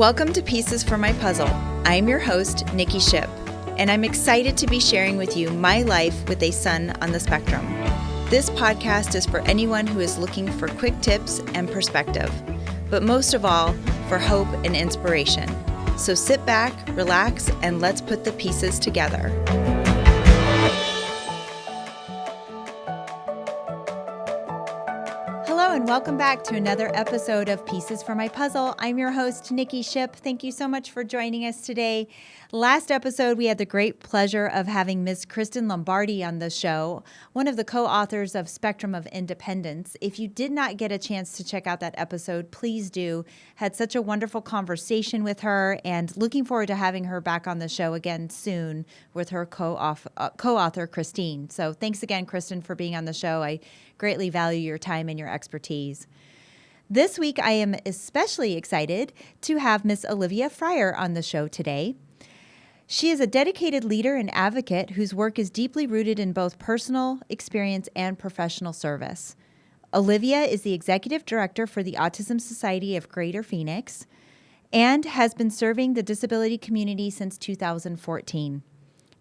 Welcome to Pieces for My Puzzle. I'm your host, Nikki Ship, and I'm excited to be sharing with you my life with a son on the spectrum. This podcast is for anyone who is looking for quick tips and perspective, but most of all, for hope and inspiration. So sit back, relax, and let's put the pieces together. Hello and welcome back to another episode of Pieces for My Puzzle. I'm your host, Nikki Ship. Thank you so much for joining us today. Last episode, we had the great pleasure of having Ms. Kristen Lombardi on the show, one of the co-authors of Spectrum of Independence. If you did not get a chance to check out that episode, please do. Had such a wonderful conversation with her and looking forward to having her back on the show again soon with her co-author, Christine. So thanks again, Kristen, for being on the show. I greatly value your time and your expertise. This week, I am especially excited to have Miss Olivia Fryer on the show today. She is a dedicated leader and advocate whose work is deeply rooted in both personal experience and professional service. Olivia is the executive director for the Autism Society of Greater Phoenix and has been serving the disability community since 2014.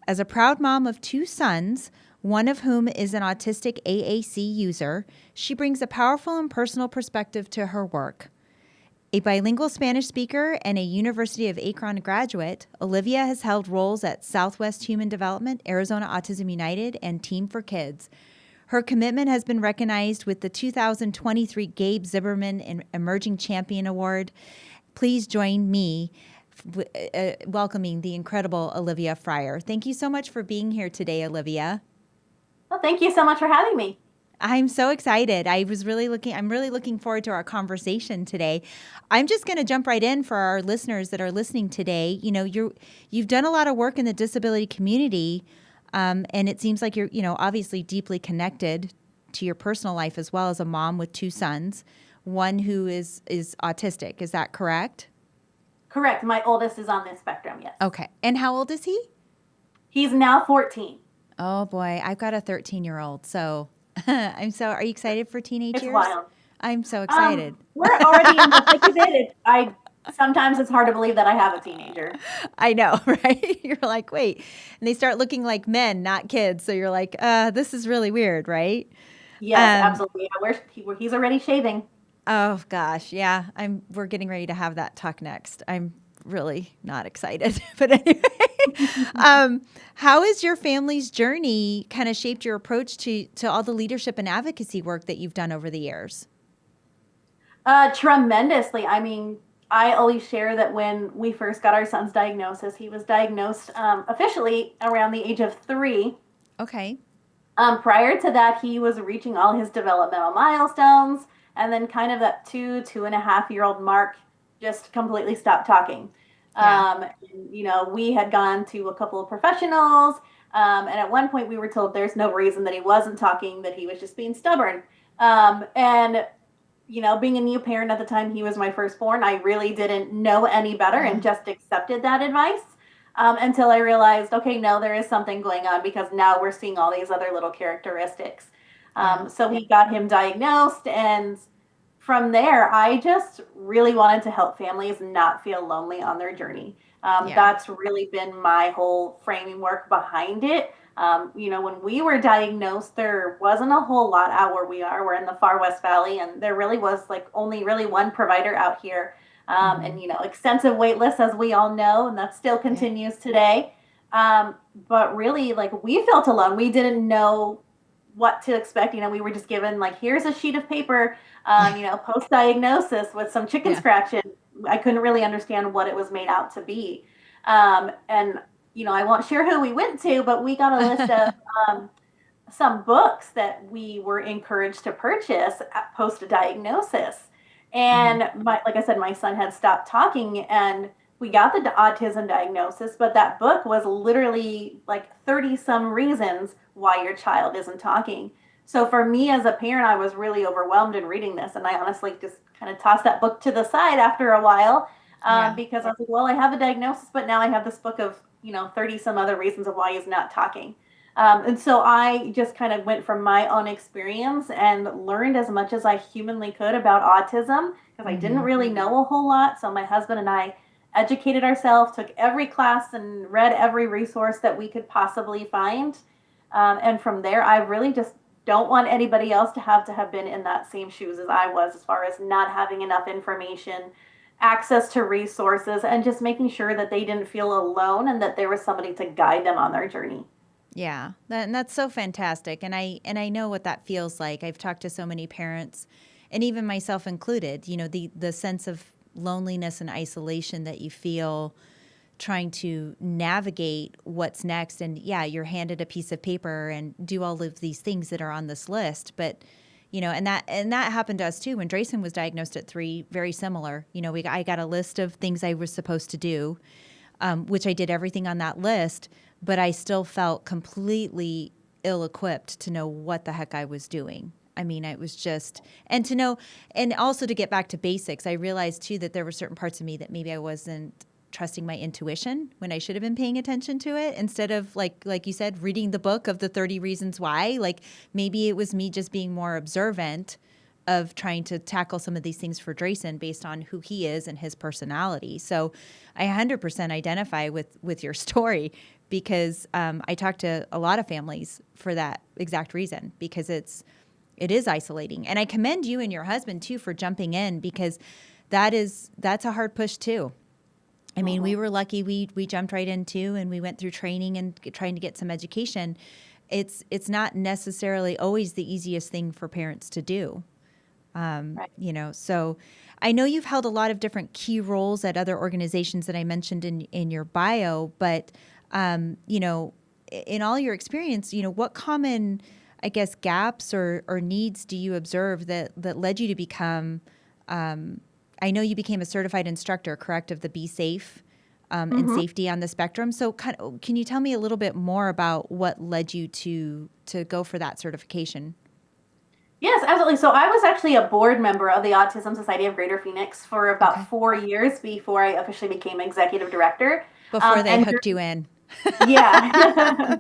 As a proud mom of two sons, one of whom is an autistic AAC user, she brings a powerful and personal perspective to her work. A bilingual Spanish speaker and a University of Akron graduate, Olivia has held roles at Southwest Human Development, Arizona Autism United, and Team for Kids. Her commitment has been recognized with the 2023 Gabe Zimmerman Emerging Champion Award. Please join me welcoming the incredible Olivia Fryer. Thank you so much for being here today, Olivia. Well, thank you so much for having me. I'm so excited. I'm really looking forward to our conversation today. I'm just going to jump right in for our listeners that are listening today. You know, you've done a lot of work in the disability community, and it seems like you're, obviously deeply connected to your personal life as well as a mom with two sons, one who is autistic. Is that correct? Correct. My oldest is on this spectrum, yes. Okay. And how old is he? He's now 14. Oh boy, I've got a 13-year-old, so are you excited for teenage It's years? wild. I'm so excited. We're already in the thick of it. Sometimes it's hard to believe that I have a teenager. I know, right? You're like, wait. And they start looking like men, not kids. So you're like, this is really weird, right? Yes, absolutely. He's already shaving. Oh gosh, yeah. We're getting ready to have that talk next. I'm really not excited. But anyway, how has your family's journey kind of shaped your approach to all the leadership and advocacy work that you've done over the years? Tremendously. I mean, I always share that when we first got our son's diagnosis, he was diagnosed officially around the age of 3. Okay. Prior to that, he was reaching all his developmental milestones, and then kind of that 2.5-year-old mark just completely stopped talking. Yeah. We had gone to a couple of professionals, and at one point we were told there's no reason that he wasn't talking, that he was just being stubborn. Being a new parent at the time, he was my firstborn. I really didn't know any better and just accepted that advice until I realized, okay, no, there is something going on because now we're seeing all these other little characteristics. So we got him diagnosed, and from there, I just really wanted to help families not feel lonely on their journey. That's really been my whole framework behind it. When we were diagnosed, there wasn't a whole lot out where we are. We're in the far West Valley, and there really was only really one provider out here. And extensive wait lists, as we all know, and that still continues today. But really, we felt alone. We didn't know what to expect. We were just given here's a sheet of paper, post-diagnosis with some chicken scratching. I couldn't really understand what it was made out to be. I won't share who we went to, but we got a list of some books that we were encouraged to purchase at post-diagnosis. And like I said, my son had stopped talking, and we got the autism diagnosis, but that book was literally 30 some reasons why your child isn't talking. So for me as a parent, I was really overwhelmed in reading this, and I honestly just kind of tossed that book to the side after a while because I was like, well, I have a diagnosis, but now I have this book of 30 some other reasons of why he's not talking. And so I just kind of went from my own experience and learned as much as I humanly could about autism because I didn't really know a whole lot. So my husband and I educated ourselves, took every class and read every resource that we could possibly find. And from there, I really just don't want anybody else to have been in that same shoes as I was, as far as not having enough information, access to resources, and just making sure that they didn't feel alone and that there was somebody to guide them on their journey. Yeah, and that's so fantastic, and I know what that feels like. I've talked to so many parents, and even myself included. You know, the sense of loneliness and isolation that you feel trying to navigate what's next. And yeah, you're handed a piece of paper and do all of these things that are on this list, but you know, and that happened to us too when Drayson was diagnosed at 3. Very similar. You know, I got a list of things I was supposed to do, which I did everything on that list, but I still felt completely ill-equipped to know what the heck I was doing. I mean, it was just, and to know, and also to get back to basics, I realized too that there were certain parts of me that maybe I wasn't trusting my intuition when I should have been paying attention to it, instead of like you said, reading the book of the 30 reasons why. Like maybe it was me just being more observant of trying to tackle some of these things for Drayson based on who he is and his personality. So I 100% identify with your story, because I talk to a lot of families for that exact reason, because it is isolating. And I commend you and your husband too for jumping in, because that's a hard push too. I mean, we were lucky we jumped right in too, and we went through training and trying to get some education. It's not necessarily always the easiest thing for parents to do. Right. You know, so I know you've held a lot of different key roles at other organizations that I mentioned in your bio, but you know, in all your experience, you know, what common, I guess, gaps or needs do you observe that led you to become, I know you became a certified instructor, correct, of the Be Safe and Mm-hmm. safety on the spectrum. So can you tell me a little bit more about what led you to go for that certification? Yes, absolutely. So I was actually a board member of the Autism Society of Greater Phoenix for about Okay. 4 years before I officially became executive director. Before they And hooked you in. yeah.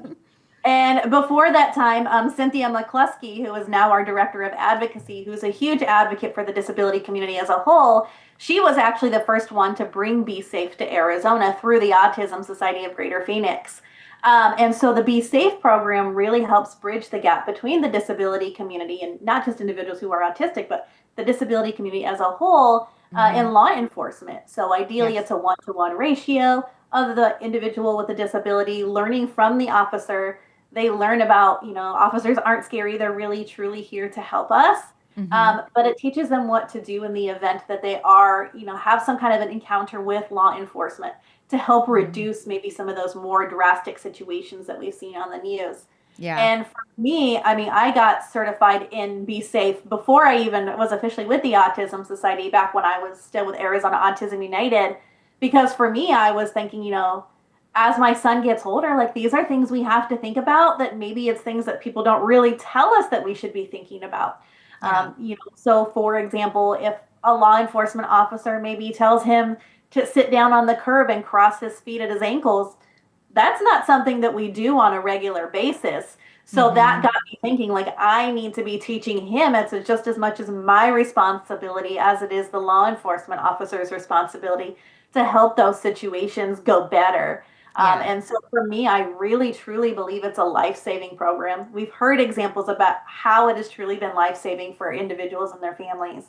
And before that time, Cynthia McCluskey, who is now our director of advocacy, who's a huge advocate for the disability community as a whole, she was actually the first one to bring Be Safe to Arizona through the Autism Society of Greater Phoenix. And so the Be Safe program really helps bridge the gap between the disability community and not just individuals who are autistic, but the disability community as a whole Mm-hmm. in law enforcement. So ideally, Yes. it's a one-to-one ratio of the individual with a disability learning from the officer. They learn about, officers aren't scary. They're really, truly here to help us. Mm-hmm. But it teaches them what to do in the event that they are, have some kind of an encounter with law enforcement to help Mm-hmm. reduce maybe some of those more drastic situations that we've seen on the news. Yeah. And for me, I mean, I got certified in Be Safe before I even was officially with the Autism Society back when I was still with Arizona Autism United. Because for me, I was thinking, as my son gets older, like these are things we have to think about, that maybe it's things that people don't really tell us that we should be thinking about. Yeah. So for example, if a law enforcement officer maybe tells him to sit down on the curb and cross his feet at his ankles, that's not something that we do on a regular basis. So that Mm-hmm. got me thinking, like, I need to be teaching him. It's just as much as my responsibility as it is the law enforcement officer's responsibility to help those situations go better. Yeah. And so for me, I really truly believe it's a life saving program. We've heard examples about how it has truly been life saving for individuals and their families.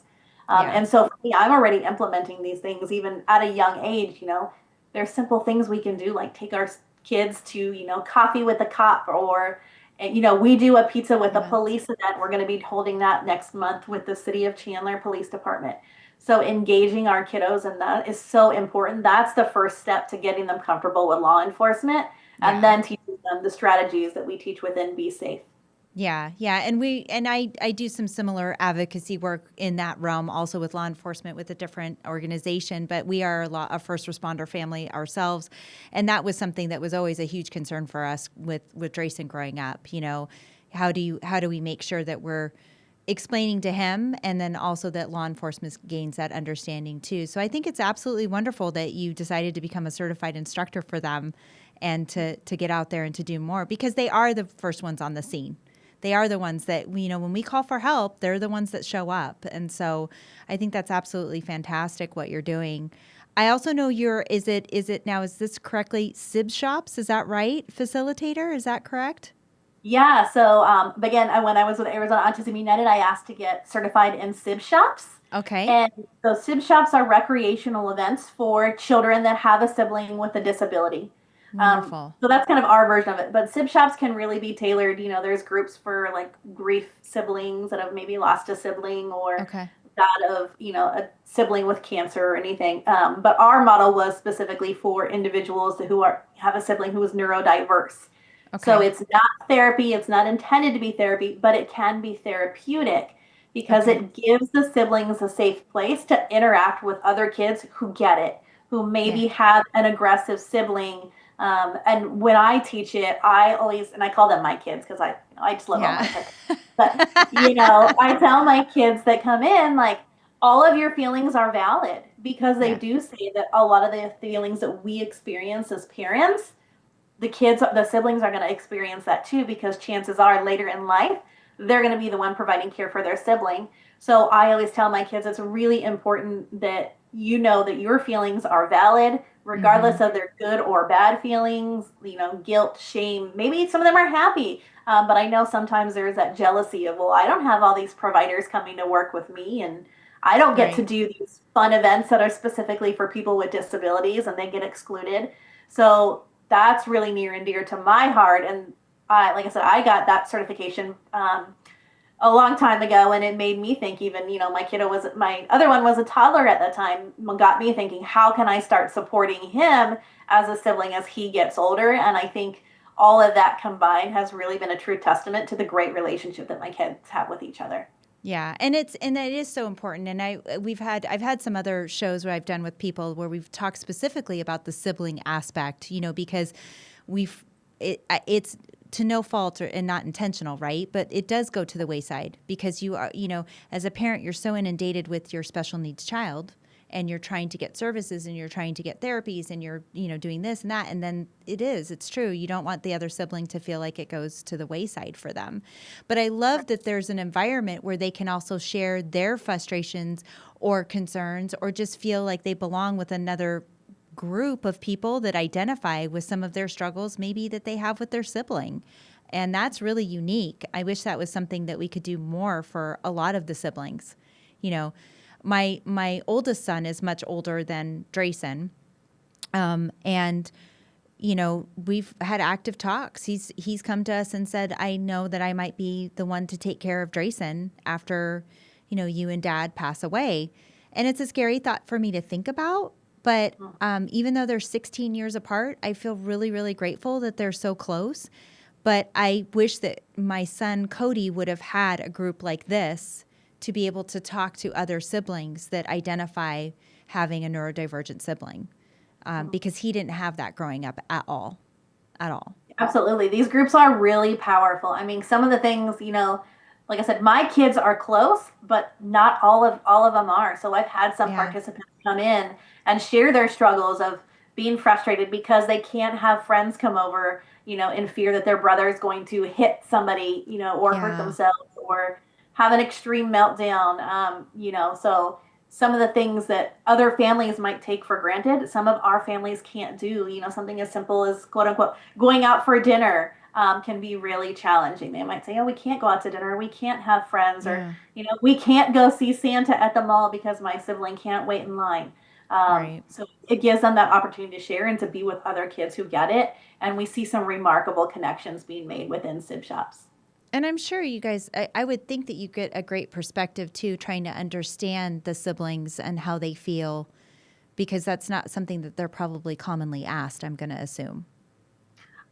Yeah. And so for me, I'm already implementing these things even at a young age. There's simple things we can do, like take our kids to, coffee with a cop, or, we do a pizza with a Yeah. police event. We're going to be holding that next month with the City of Chandler Police Department. So engaging our kiddos in that is so important. That's the first step to getting them comfortable with law enforcement, and Yeah. then teaching them the strategies that we teach within Be Safe. Yeah, yeah, and I do some similar advocacy work in that realm, also with law enforcement with a different organization. But we are a first responder family ourselves, and that was something that was always a huge concern for us with Drayson growing up. You know, how do we make sure that we're explaining to him, and then also that law enforcement gains that understanding too. So I think it's absolutely wonderful that you decided to become a certified instructor for them, and to get out there and to do more, because they are the first ones on the scene. They are the ones that, when we call for help, they're the ones that show up. And so I think that's absolutely fantastic what you're doing. I also know is it now, is this correctly, Sib Shops? Is that right? Facilitator, is that correct? Yeah. So, again, when I was with Arizona Autism United, I asked to get certified in SIB shops. Okay. And those SIB shops are recreational events for children that have a sibling with a disability. Wonderful. So that's kind of our version of it. But SIB shops can really be tailored. There's groups for like grief siblings that have maybe lost a sibling or Okay. that of, a sibling with cancer or anything. But our model was specifically for individuals who have a sibling who is neurodiverse. So Okay. it's not therapy, it's not intended to be therapy, but it can be therapeutic because Okay. it gives the siblings a safe place to interact with other kids who get it, who Yeah. maybe have an aggressive sibling. And when I teach it, I always, and I call them my kids because I just love all my Yeah. kids. But, I tell my kids that come in, like, all of your feelings are valid because they Yeah. do say that a lot of the feelings that we experience as parents, the siblings are going to experience that too, because chances are later in life, they're going to be the one providing care for their sibling. So I always tell my kids it's really important that you know that your feelings are valid, Mm-hmm. regardless of their good or bad feelings, guilt, shame. Maybe some of them are happy, but I know sometimes there's that jealousy of, well, I don't have all these providers coming to work with me, and I don't get to Right. do these fun events that are specifically for people with disabilities and they get excluded. So that's really near and dear to my heart. And like I said, I got that certification a long time ago, and it made me think. Even my other one was a toddler at the time. Got me thinking, how can I start supporting him as a sibling as he gets older? And I think all of that combined has really been a true testament to the great relationship that my kids have with each other. Yeah, and it is so important. And I've had some other shows where I've done with people where we've talked specifically about the sibling aspect, because we've it's to no fault and not intentional, right? But it does go to the wayside because you are, as a parent, you're so inundated with your special needs child, and you're trying to get services and you're trying to get therapies and you're, doing this and that. And then it's true. You don't want the other sibling to feel like it goes to the wayside for them. But I love that there's an environment where they can also share their frustrations or concerns or just feel like they belong with another group of people that identify with some of their struggles, maybe that they have with their sibling. And that's really unique. I wish that was something that we could do more for a lot of the siblings. You know, my oldest son is much older than Drayson, and we've had active talks. He's come to us and said, "I know that I might be the one to take care of Drayson after, you and Dad pass away," and it's a scary thought for me to think about. But even though they're 16 years apart, I feel really, really grateful that they're so close. But I wish that my son Cody would have had a group like this to be able to talk to other siblings that identify having a neurodivergent sibling, because he didn't have that growing up at all, at all. Absolutely. These groups are really powerful. I mean, some of the things, like I said, my kids are close, but not all of them are. So I've had some Yeah, participants come in and share their struggles of being frustrated because they can't have friends come over, in fear that their brother is going to hit somebody, or hurt yeah, themselves or have an extreme meltdown. So some of the things that other families might take for granted, some of our families can't do. Something as simple as quote unquote going out for dinner can be really challenging. They might say, "Oh, we can't go out to dinner. We can't have friends," or yeah, we can't go see Santa at the mall because my sibling can't wait in line. right. So it gives them that opportunity to share and to be with other kids who get it. And we see some remarkable connections being made within SIB shops. And I'm sure you guys, I would think that you get a great perspective too, trying to understand the siblings and how they feel, because that's not something that they're probably commonly asked, I'm going to assume.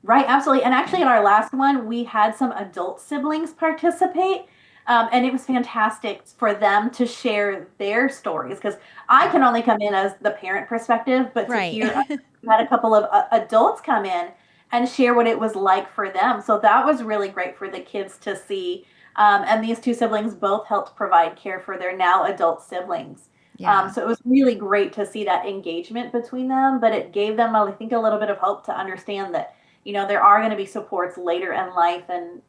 Right, absolutely. And Yeah. actually, in our last one, we had some adult siblings participate. And it was fantastic for them to share their stories because I can only come in as the parent perspective, but to Right. hear we had a couple of adults come in and share what it was like for them. So that was really great for the kids to see. And these two siblings both helped provide care for their now adult siblings. Yeah. So it was really great to see that engagement between them, but it gave them, I think, a little bit of hope to understand that there are going to be supports later in life, and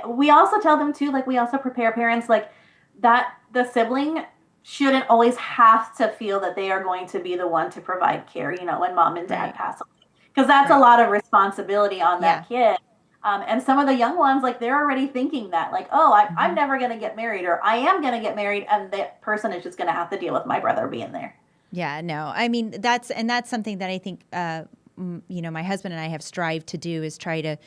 we also tell them too, like we also prepare parents like that the sibling shouldn't always have to feel that they are going to be the one to provide care, when mom and dad Right. pass away. Because that's a Right. lot of responsibility on Yeah. that kid. And some of the young ones, like they're already thinking that, like, oh, I'm Hmm. never going to get married, or I am going to get married, and that person is just going to have to deal with my brother being there. Yeah, no. I mean, that's something that I think my husband and I have strived to do is try to,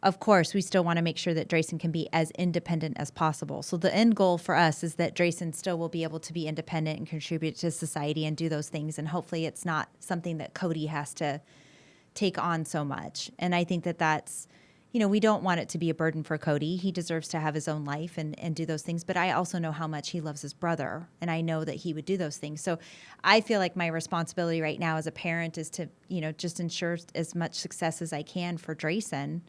of course, we still want to make sure that Drayson can be as independent as possible. So the end goal for us is that Drayson still will be able to be independent and contribute to society and do those things. And hopefully it's not something that Cody has to take on so much. And I think that that's, we don't want it to be a burden for Cody. He deserves to have his own life and do those things. But I also know how much he loves his brother. And I know that he would do those things. So I feel like my responsibility right now as a parent is to, just ensure as much success as I can for Drayson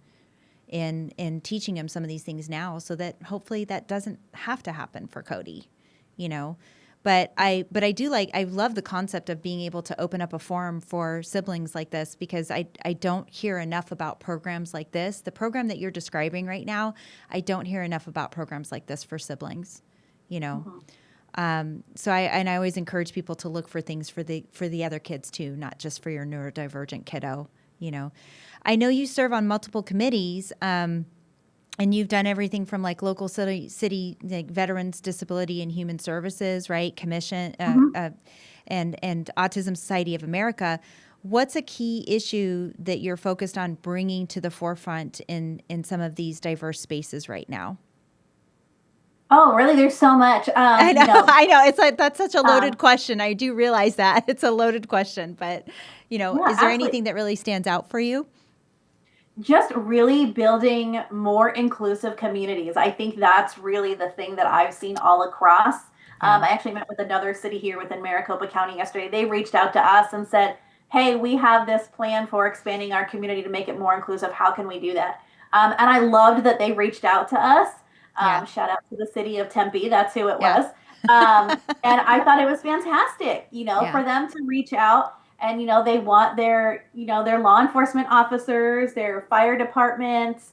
in teaching him some of these things now so that hopefully that doesn't have to happen for Cody, you know. But I do I love the concept of being able to open up a forum for siblings like this because I don't hear enough about programs like this. The program that you're describing right now, I don't hear enough about programs like this for siblings, you know. So I always encourage people to look for things for the other kids too, not just for your neurodivergent kiddo, you know. I know you serve on multiple committees, and you've done everything from like local city like Veterans Disability and Human Services, right? Commission, Mm-hmm. and Autism Society of America. What's a key issue that you're focused on bringing to the forefront in some of these diverse spaces right now? Oh, really? There's so much. I know, I know. It's like that's such a loaded Um, question. I do realize that it's a loaded question, but yeah, is there absolutely. anything that really stands out for you? Just really building more inclusive communities. I think that's really the thing that I've seen all across. Yeah, I actually met with another city here within Maricopa County yesterday. They reached out to us and said, hey, we have this plan for expanding our community to make it more inclusive. How can we do that? And I loved that they reached out to us. yeah, Shout out to the city of Tempe. That's who it yeah, was. And I thought it was fantastic, yeah. for them to reach out and they want their law enforcement officers, their fire departments,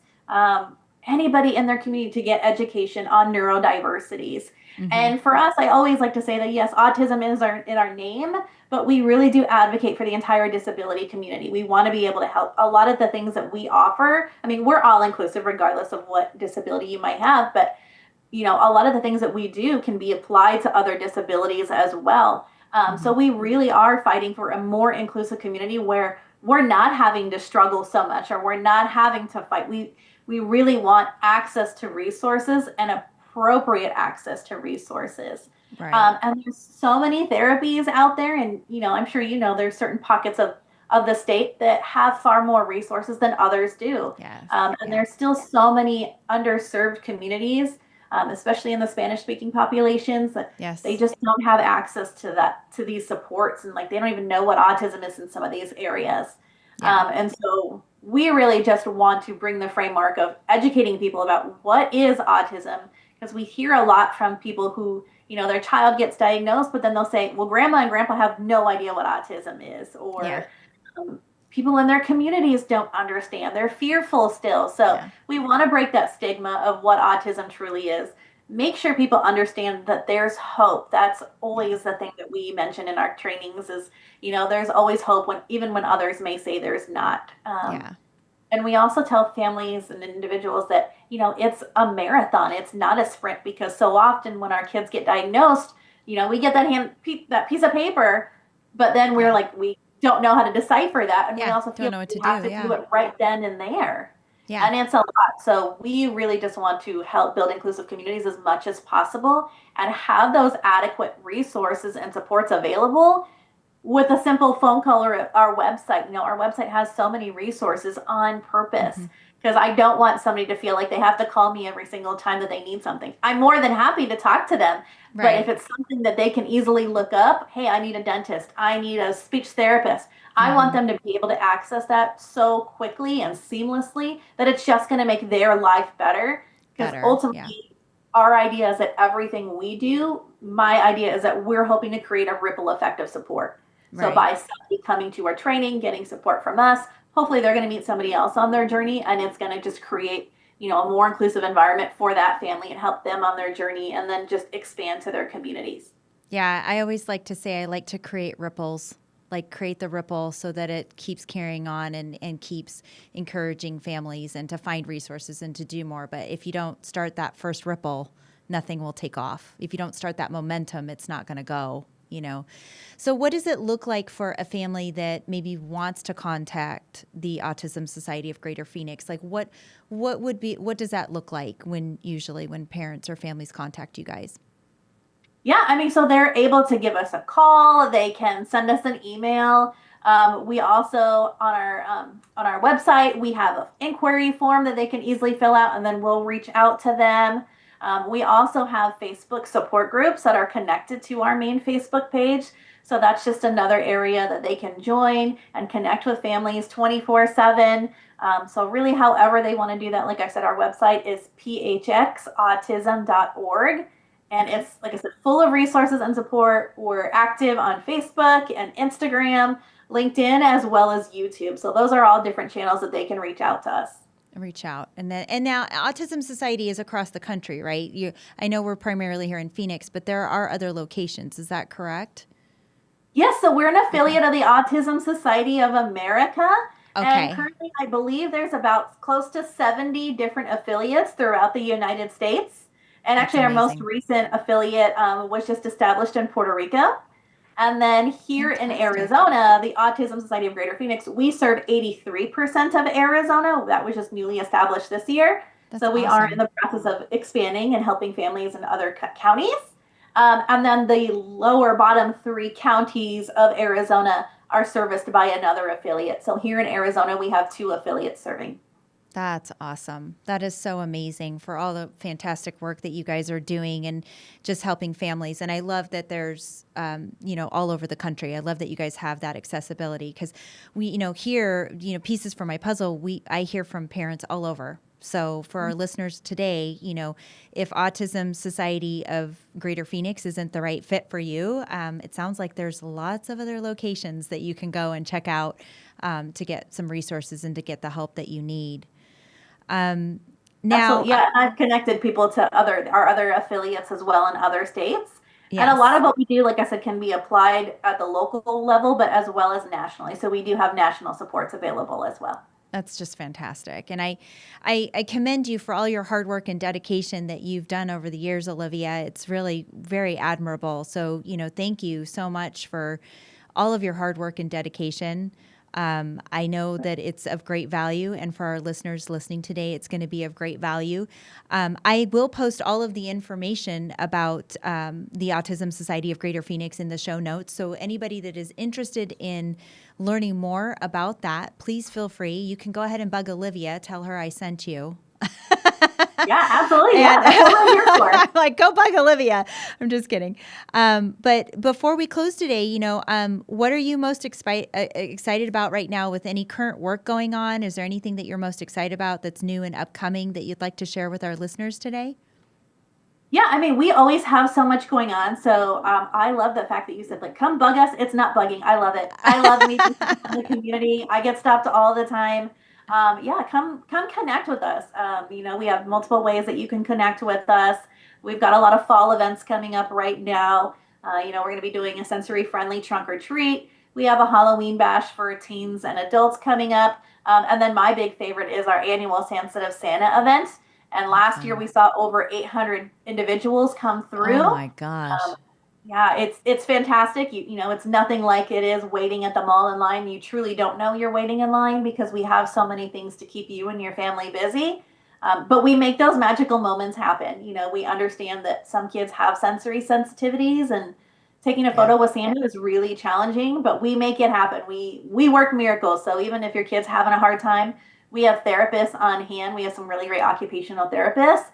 anybody in their community to get education on neurodiversities. Mm-hmm. And for us, I always like to say that yes, autism is in our name, but we really do advocate for the entire disability community. We want to be able to help a lot of the things that we offer. I mean, we're all inclusive regardless of what disability you might have, but a lot of the things that we do can be applied to other disabilities as well. Mm-hmm. So we really are fighting for a more inclusive community where we're not having to struggle so much, or we're not having to fight. We really want access to resources and appropriate access to resources. Right. And there's so many therapies out there, and I'm sure there's certain pockets of the state that have far more resources than others do. Yes. And Yeah. there's still so many underserved communities, especially in the Spanish speaking populations, that they Yes. just don't have access to these supports, and like they don't even know what autism is in some of these areas. Yeah. And so we really just want to bring the framework of educating people about what is autism, because we hear a lot from people who their child gets diagnosed, but then they'll say, well, grandma and grandpa have no idea what autism is, Yeah. or people in their communities don't understand. They're fearful still. So Yeah. we want to break that stigma of what autism truly is. Make sure people understand that there's hope. That's Yeah. always the thing that we mention in our trainings is, there's always hope even when others may say there's not. Yeah. And we also tell families and individuals that, it's a marathon. It's not a sprint, because so often when our kids get diagnosed, we get that piece of paper, but then we're Yeah. like, we don't know how to decipher that. And we Yeah. also Don't feel know like what we to have do. to do Yeah. it right then and there. Yeah. And it's a lot. So we really just want to help build inclusive communities as much as possible and have those adequate resources and supports available with a simple phone call or our website. Our website has so many resources on purpose, Mm-hmm. because I don't want somebody to feel like they have to call me every single time that they need something. I'm more than happy to talk to them, but if Right. it's something that they can easily look up, hey, I need a dentist, I need a speech therapist, I want Mm-hmm. them to be able to access that so quickly and seamlessly that it's just going to make their life better, because Better. Yeah. ultimately our idea is that everything we do, my idea is that we're hoping to create a ripple effect of support. So Right. by somebody coming to our training, getting support from us, hopefully they're going to meet somebody else on their journey, and it's going to just create, a more inclusive environment for that family and help them on their journey, and then just expand to their communities. Yeah, I always like to say I like to create ripples, like create the ripple so that it keeps carrying on and keeps encouraging families and to find resources and to do more. But if you don't start that first ripple, nothing will take off. If you don't start that momentum, it's not going to go. So what does it look like for a family that maybe wants to contact the Autism Society of Greater Phoenix? Like what does that look like usually when parents or families contact you guys? Yeah, I mean, so they're able to give us a call. They can send us an email. We also on our website we have an inquiry form that they can easily fill out, and then we'll reach out to them. We also have Facebook support groups that are connected to our main Facebook page. So that's just another area that they can join and connect with families 24/7. So really, however they want to do that, like I said, our website is phxautism.org. And Okay. it's, like I said, full of resources and support. We're active on Facebook and Instagram, LinkedIn, as well as YouTube. So those are all different channels that they can reach out to us. Reach out. And now Autism Society is across the country, right? I know we're primarily here in Phoenix, but there are other locations. Is that correct? Yes, so we're an Okay. affiliate of the Autism Society of America. And Okay. currently, I believe there's about close to 70 different affiliates throughout the United States. And That's actually, our most amazing. recent affiliate was just established in Puerto Rico. And then here in Fantastic. Arizona, the Autism Society of Greater Phoenix, we serve 83% of Arizona. That was just newly established this year. That's So we are in awesome. the process of expanding and helping families in other counties. And then the lower bottom three counties of Arizona are serviced by another affiliate. So here in Arizona, we have two affiliates serving. That's awesome. That is so amazing for all the fantastic work that you guys are doing and just helping families. And I love that there's, all over the country. I love that you guys have that accessibility because here, pieces for my puzzle, I hear from parents all over. So for our listeners today, if Autism Society of Greater Phoenix isn't the right fit for you, it sounds like there's lots of other locations that you can go and check out to get some resources and to get the help that you need. Um, now, Absolutely. Yeah. And I've connected people to our other affiliates as well in other states. And a lot of yes, what we do, like I said, can be applied at the local level, but as well as nationally. So we do have national supports available as well. that's just fantastic. And I commend you for all your hard work and dedication that you've done over the years, Olivia. It's really very admirable. So, thank you so much for all of your hard work and dedication. I know that it's of great value, and for our listeners listening today, it's going to be of great value. I will post all of the information about the Autism Society of Greater Phoenix in the show notes. So, anybody that is interested in learning more about that, please feel free. You can go ahead and bug Olivia, tell her I sent you. Yeah, absolutely. Yeah, And that's what we're here for. I'm like, go bug Olivia. I'm just kidding. But before we close today, what are you most excited about right now with any current work going on? Is there anything that you're most excited about that's new and upcoming that you'd like to share with our listeners today? Yeah, I mean, we always have so much going on. So I love the fact that you said, like, come bug us. It's not bugging. I love it. I love meeting people in the community. I get stopped all the time. Yeah, come connect with us. We have multiple ways that you can connect with us. We've got a lot of fall events coming up right now. We're going to be doing a sensory friendly trunk or treat. We have a Halloween bash for teens and adults coming up. And then my big favorite is our annual Sensitive Santa event. And last year Awesome. we saw over 800 individuals come Oh through. my gosh. Yeah, it's fantastic. It's nothing like it is waiting at the mall in line. You truly don't know you're waiting in line because we have so many things to keep you and your family busy. But we make those magical moments happen. We understand that some kids have sensory sensitivities, and taking a Yeah. photo with Santa is really challenging, but we make it happen. We work miracles. So even if your kid's having a hard time, we have therapists on hand. We have some really great occupational therapists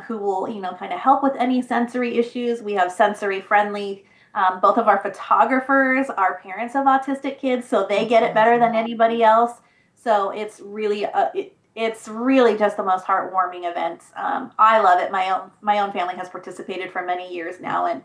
who will, kind of help with any sensory issues. We have sensory friendly. Both of our photographers are parents of autistic kids, so they That's get it better awesome. than anybody else. So it's really just the most heartwarming event. I love it. My own family has participated for many years now, and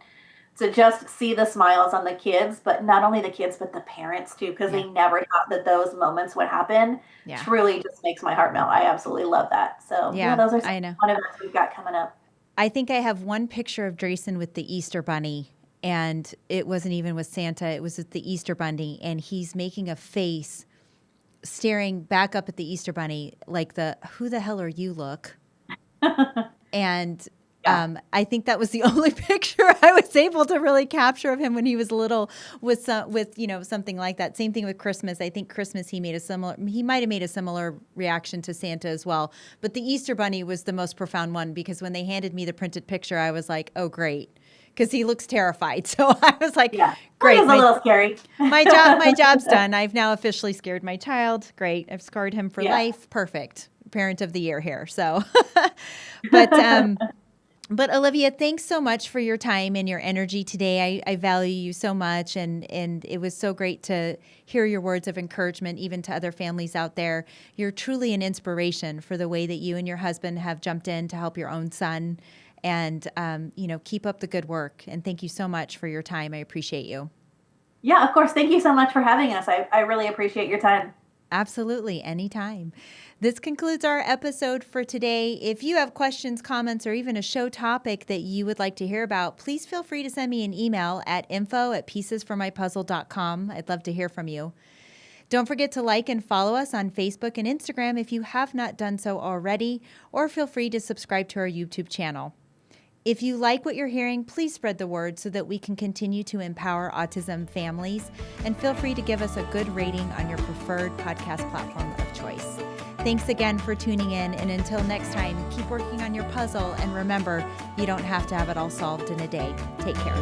to just see the smiles on the kids, but not only the kids, but the parents too, because Yeah. they never thought that those moments would happen. Yeah. Truly just makes my heart melt. I absolutely love that. So, yeah, Yeah. those are some I know. fun events we've got coming up. I think I have one picture of Drayson with the Easter bunny. And it wasn't even with Santa, it was with the Easter Bunny. And he's making a face staring back up at the Easter Bunny like who the hell are you look? And I think that was the only picture I was able to really capture of him when he was little with something like that. Same thing with Christmas. I think Christmas he might have made a similar reaction to Santa as well. But the Easter Bunny was the most profound one because when they handed me the printed picture, I was like, oh, great. Because he looks terrified. So I was like, great. It was a little scary. My job's done. I've now officially scared my child. Great. I've scarred him for life. Perfect. Parent of the year here. So, but Olivia, thanks so much for your time and your energy today. I value you so much, and it was so great to hear your words of encouragement, even to other families out there. You're truly an inspiration for the way that you and your husband have jumped in to help your own son, and keep up the good work. And thank you so much for your time. I appreciate you. Yeah, of course. Thank you so much for having us. I really appreciate your time. Absolutely. Anytime. This concludes our episode for today. If you have questions, comments, or even a show topic that you would like to hear about, please feel free to send me an email at info@piecesformypuzzle.com. I'd love to hear from you. Don't forget to like and follow us on Facebook and Instagram if you have not done so already, or feel free to subscribe to our YouTube channel. If you like what you're hearing, please spread the word so that we can continue to empower autism families, and feel free to give us a good rating on your preferred podcast platform of choice. Thanks again for tuning in, and until next time, keep working on your puzzle, and remember, you don't have to have it all solved in a day. Take care.